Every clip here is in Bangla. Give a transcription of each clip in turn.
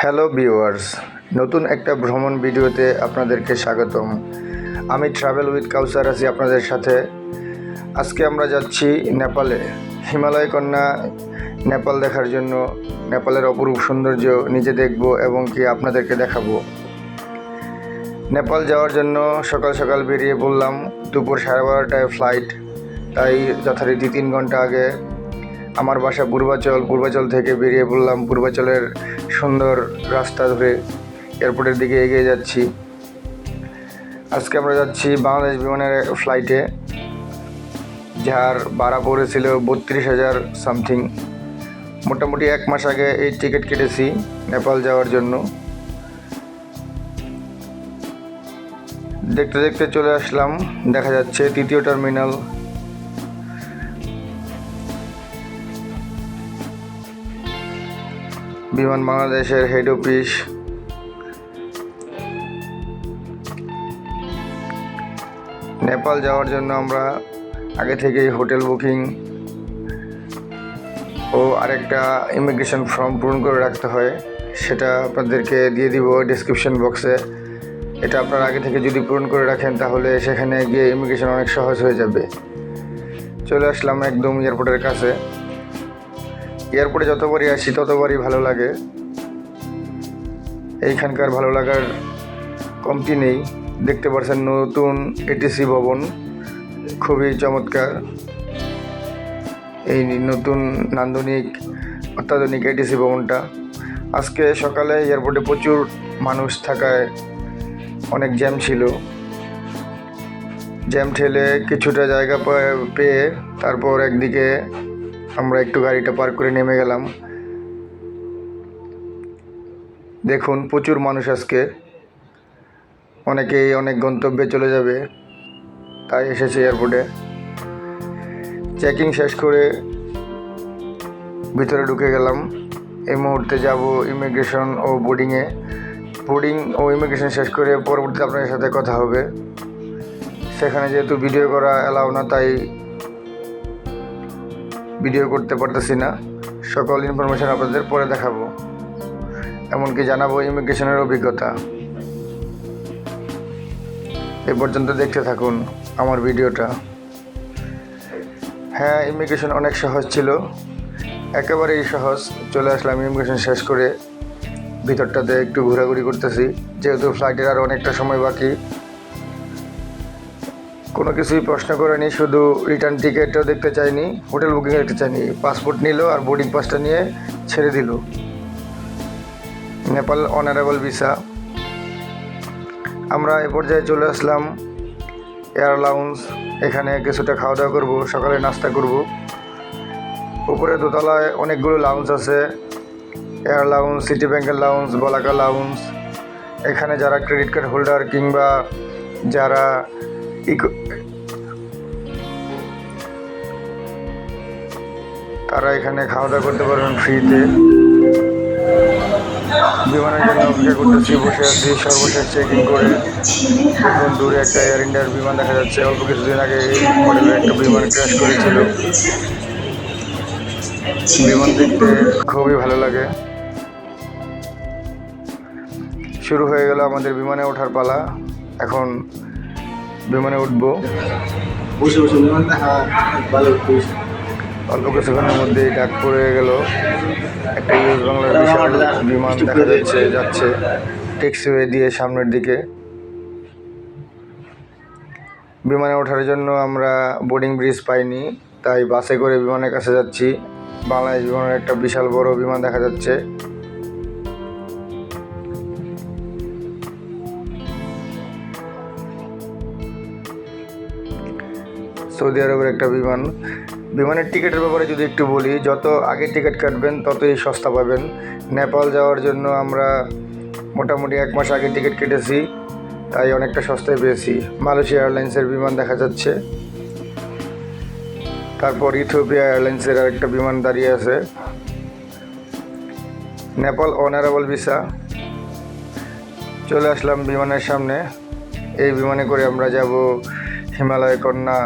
হ্যালো ভিউয়ার্স, নতুন একটা ভ্রমণ ভিডিওতে আপনাদেরকে স্বাগতম। আমি ট্রাভেল উইথ কাউসার আছি আপনাদের সাথে। আজকে আমরা যাচ্ছি নেপালে, হিমালয় কন্যা নেপাল দেখার জন্য। নেপালের অপরূপ সৌন্দর্য নিজে দেখব এবং কি আপনাদেরকে দেখাবো। নেপাল যাওয়ার জন্য সকাল সকাল বেরিয়ে পড়লাম। দুপুর 12:30টায় ফ্লাইট, তাই যথারীতি 3 ঘন্টা আগে আমার বাসা পূর্বাচল থেকে বেরিয়ে পড়লাম। পূর্বাচলের সুন্দর রাস্তা ধরে এয়ারপোর্টের দিকে এগিয়ে যাচ্ছি। আজকে আমরা যাচ্ছি বাংলাদেশ বিমানের ফ্লাইটে, যার ভাড়া পড়েছিল 32,000 সামথিং। মোটামুটি 1 মাস আগে এই টিকিট কেটেছি নেপাল যাওয়ার জন্য। দেখতে দেখতে চলে আসলাম, দেখা যাচ্ছে 3য় টার্মিনাল। বিমান বাংলাদেশের হেড অফিস। নেপাল যাওয়ার জন্য আমরা আগে থেকেই হোটেল বুকিং ও আরেকটা ইমিগ্রেশন ফর্ম পূরণ করে রাখতে হয়, সেটা আপনাদেরকে দিয়ে দিব ডেসক্রিপশন বক্সে। এটা আপনারা আগে থেকে যদি পূরণ করে রাখেন তাহলে সেখানে গিয়ে ইমিগ্রেশন অনেক সহজ হয়ে যাবে। চলে আসলাম একদম এয়ারপোর্টের কাছে। এয়ারপোর্টে যতবারই আসি ততবারই ভালো লাগে। এইখানকার ভালো লাগার কমতি নেই। দেখতে পাচ্ছেন নতুন এটিসি ভবন, খুবই চমৎকার। এই নতুন নান্দনিক অত্যাধুনিক এটিসি ভবনটা। আজকে সকালে এয়ারপোর্টে প্রচুর মানুষ থাকায় অনেক জ্যাম ছিল। জ্যাম ঠেলে কিছুটা জায়গা পেয়ে তারপর একদিকে আমরা একটু গাড়িটা পার্ক করে নেমে গেলাম। দেখুন প্রচুর মানুষ আজকে, অনেকেই অনেক গন্তব্যে চলে যাবে, তাই এসেছে এয়ারপোর্টে। চেকিং শেষ করে ভিতরে ঢুকে গেলাম। এই মুহূর্তে যাব ইমিগ্রেশন ও বোর্ডিংয়ে। বোর্ডিং ও ইমিগ্রেশন শেষ করে পরবর্তীতে আপনাদের সাথে কথা হবে। সেখানে যেহেতু ভিডিও করা অ্যালাউ না, তাই ভিডিও করতে পারতেছি না। সকল ইনফরমেশন আপনাদের পরে দেখাবো, এমনকি জানাবো ইমিগ্রেশনের অভিজ্ঞতা। এ পর্যন্ত দেখতে থাকুন আমার ভিডিওটা। হ্যাঁ, ইমিগ্রেশন অনেক সহজ ছিল, একেবারেই সহজ। চলে আসলাম ইমিগ্রেশন শেষ করে। ভিতরটাতে একটু ঘোরাঘুরি করতেছি, যেহেতু ফ্লাইটের আর অনেকটা সময় বাকি। কোনো কিছুই প্রশ্ন করেনি, শুধু রিটার্ন টিকিটও দেখতে চাইনি, হোটেল বুকিং দেখতে চাইনি। পাসপোর্ট নিল আর বোর্ডিং পাসটা নিয়ে ছেড়ে দিল। Nepal honourable visa. আমরা এ পর্যায়ে চলে আসলাম এয়ার লাউঞ্জ। এখানে কিছুটা খাওয়া দাওয়া করবো, সকালে নাস্তা করব। উপরে দোতলায় অনেকগুলো লাউঞ্জ আছে, এয়ার লাউঞ্জ, সিটি ব্যাংকের লাউঞ্জ, বলাকা লাউঞ্জ। এখানে যারা ক্রেডিট কার্ড হোল্ডার কিংবা যারা তারা এখানে খাওয়া দাওয়া করতে পারবেন ফ্রিতে। বিমানের জন্য অপেক্ষা করতেছি, বসে আছি সর্বশেষ চেকিং করে। এখন দূরে একটা এয়ার ইন্ডিয়ার বিমান দেখা যাচ্ছে। অল্প কিছুদিন আগে এই মডেলের একটা বিমান ক্র্যাশ করেছিল। বিমান দেখতে খুবই ভালো লাগে। শুরু হয়ে গেল আমাদের বিমানে ওঠার পালা। এখন বিমানে উঠবো। অল্প কিছুক্ষণের মধ্যেই ডাক পড়ে গেল। একটা ইউএস বাংলার বিশাল বিমান দেখা যাচ্ছে টেক্সিওয়ে দিয়ে সামনের দিকে। বিমানে ওঠার জন্য আমরা বোর্ডিং ব্রিজ পাইনি, তাই বাসে করে বিমানের কাছে যাচ্ছি। বাংলাদেশ বিমানের একটা বিশাল বড় বিমান দেখা যাচ্ছে। সৌদি আরবের একটা বিমান। বিমানের টিকিটের ব্যাপারে যদি একটু বলি, যত আগে টিকিট কাটবেন ততই সস্তা পাবেন। নেপাল যাওয়ার জন্য আমরা মোটামুটি 1 মাস আগে টিকিট কেটেছি, তাই অনেকটা সস্তায় পেয়েছি। মালয়েশিয়া এয়ারলাইন্সের বিমান দেখা যাচ্ছে। তারপর ইথিওপিয়া এয়ারলাইন্সের আরেকটা বিমান দাঁড়িয়ে আছে। Nepal honourable visa. চলে আসলাম বিমানের সামনে। এই বিমানে করে আমরা যাব হিমালয় কন্যা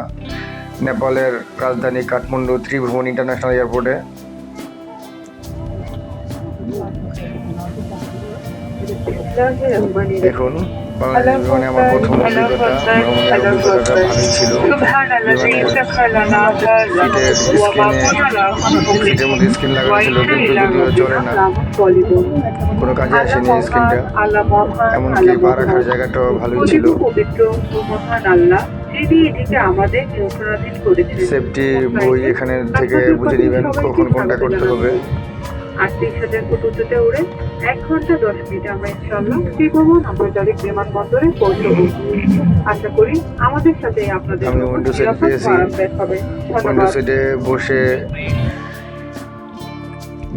নেপালের রাজধানী কাঠমান্ডু ত্রিভুবন ইন্টারন্যাশনাল এয়ারপোর্টে। দেখুন বাংলাদেশ বিমানে আমার প্রথম অভিজ্ঞতা, ভ্রমণের অভিজ্ঞতাটা ভালোই ছিল। বিমানের সিটের মধ্যে স্ক্রিন লাগানো ছিল, কিন্তু যদিও চলে না, কোনো কাজে আসেনি স্ক্রিনটা। এমনকি পা রাখার জায়গাটাও ভালোই ছিল। সেফটি বই এখানে থেকে বুঝে নেবেন কখন কোনটা করতে হবে। 38,000 ফুট উঁচুতে উড়ে 1 ঘন্টা 10 মিনিটে আমরা ইনশাআল্লাহ শ্রীভবন আন্তর্জাতিক বিমানবন্দরে পৌঁছবো। আশা করি আমাদের সাথে আপনাদের আমি উইন্ডো সিট পেয়েছি। উইন্ডো সিটে বসে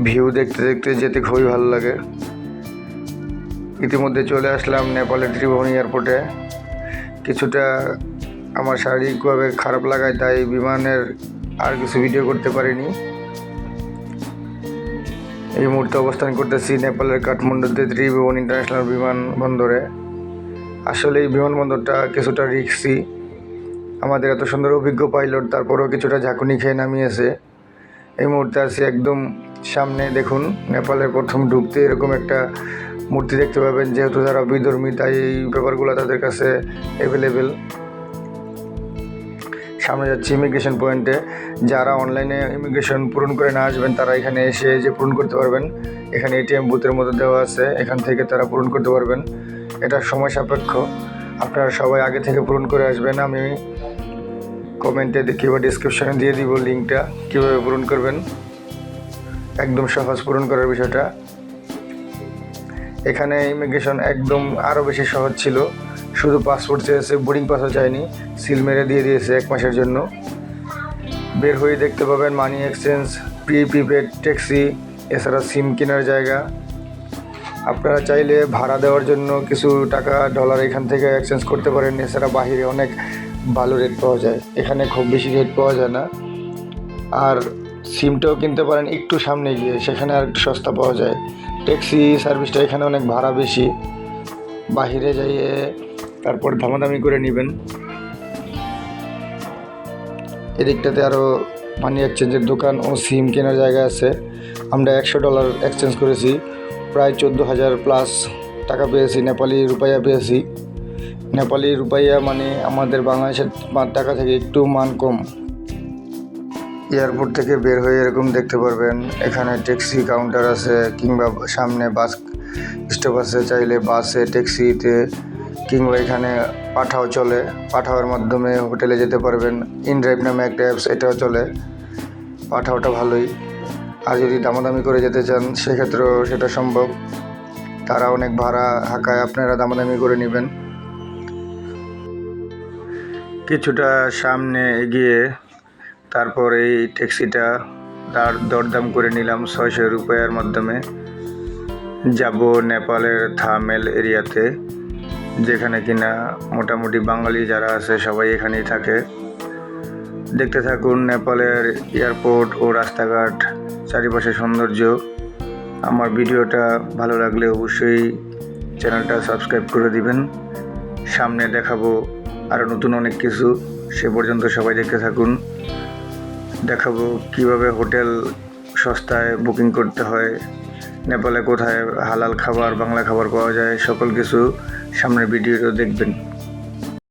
ভিউ দেখতে দেখতে যেতে খুবই ভালো লাগে। ইতিমধ্যে চলে আসলাম নেপালের ত্রিভুবন এয়ারপোর্টে। কিছুটা আমার শারীরিকভাবে খারাপ লাগায় তাই বিমানের আর কিছু ভিডিও করতে পারিনি। এই মুহূর্তে অবস্থান করতেছি নেপালের কাঠমান্ডুতে ত্রিভুবন ইন্টারন্যাশনাল বিমানবন্দরে। আসলে এই বিমানবন্দরটা কিছুটা রিস্কি। আমাদের এত সুন্দর অভিজ্ঞ পাইলট তারপরেও কিছুটা ঝাঁকুনি খেয়ে নামিয়েছে। এই মুহূর্তে আছি একদম সামনে। দেখুন নেপালের প্রথম ঢুকতে এরকম একটা মূর্তি দেখতে পাবেন, যেহেতু যারা বিধর্মী তাই এই ব্যাপারগুলো তাদের কাছে অ্যাভেলেবেল। সামনে যাচ্ছি ইমিগ্রেশন পয়েন্টে। যারা অনলাইনে ইমিগ্রেশন পূরণ করে না আসবেন তারা এখানে এসে যে পূরণ করতে পারবেন। এখানে এটিএম বুথের মতো দেওয়া আছে, এখান থেকে তারা পূরণ করতে পারবেন। এটা সময় সাপেক্ষ, আপনারা সবাই আগে থেকে পূরণ করে আসবেন। আমি কমেন্টে কিংবা ডিসক্রিপশনে দিয়ে দিব লিঙ্কটা কীভাবে পূরণ করবেন। একদম সহজ পূরণ করার বিষয়টা। এখানে ইমিগ্রেশন একদম আরও বেশি সহজ ছিল। শুধু পাসপোর্ট চেয়েছে, বোর্ডিং পাসও চায়নি, সিল মেরে দিয়ে দিয়েছে 1 মাসের জন্য। বের হয়ে দেখতে পাবেন মানি এক্সচেঞ্জ, প্রিপেড ট্যাক্সি, এছাড়া সিম কেনার জায়গা। আপনারা চাইলে ভাড়া দেওয়ার জন্য কিছু টাকা ডলার এখান থেকে এক্সচেঞ্জ করতে পারেন। এছাড়া বাহিরে অনেক ভালো রেট পাওয়া যায়, এখানে খুব বেশি রেট পাওয়া যায় না। আর সিমটাও কিনতে পারেন একটু সামনে গিয়ে, সেখানে আর একটু সস্তা পাওয়া যায়। ট্যাক্সি সার্ভিসটা এখানে অনেক ভাড়া বেশি, বাহিরে যাইয়ে তারপর দামাদামি করে নেবেন। এদিকটাতে আরও মানি এক্সচেঞ্জের দোকান ও সিম কেনার জায়গা আছে। আমরা $100 এক্সচেঞ্জ করেছি, প্রায় 14,000 প্লাস টাকা পেয়েছি। নেপালি রুপাইয়া পেয়েছি। নেপালি রুপাইয়া মানে আমাদের বাংলাদেশের টাকা থেকে একটু মান কম। এয়ারপোর্ট থেকে বের হয়ে এরকম দেখতে পারবেন এখানে ট্যাক্সি কাউন্টার আছে, কিংবা সামনে বাস স্টপ আছে। চাইলে বাসে, ট্যাক্সিতে কিংবা এখানে পাঠাও চলে। পাঠাওয়ার মাধ্যমে হোটেলে যেতে পারবেন। ইনড্রাইভ নামে একটা অ্যাপস, এটাও চলে। পাঠাওটা ভালোই। আর যদি দামাদামি করে যেতে চান সেক্ষেত্রেও সেটা সম্ভব। তারা অনেক ভাড়া হাঁকায়, আপনারা দামাদামি করে নেবেন। কিছুটা সামনে এগিয়ে তারপর এই ট্যাক্সিটা দরদাম করে নিলাম 600 রুপিয়ার মাধ্যমে। যাব নেপালের থামেল এরিয়াতে, যেখানে কিনা মোটামুটি বাঙালি যারা আছে সবাই এখানেই থাকে। দেখতে থাকুন নেপালের এয়ারপোর্ট ও রাস্তাঘাট, চারিপাশে সৌন্দর্য। আমার ভিডিওটা ভালো লাগলে অবশ্যই চ্যানেলটা সাবস্ক্রাইব করে দিবেন। সামনে দেখাবো আরও নতুন অনেক কিছু। সে পর্যন্ত সবাই দেখতে থাকুন। দেখাবো কিভাবে হোটেল সস্তায় বুকিং করতে হয়, নেপালে কোথায় হালাল খাবার, বাংলা খাবার পাওয়া যায়, সকল কিছু সামনের ভিডিওতে দেখবেন।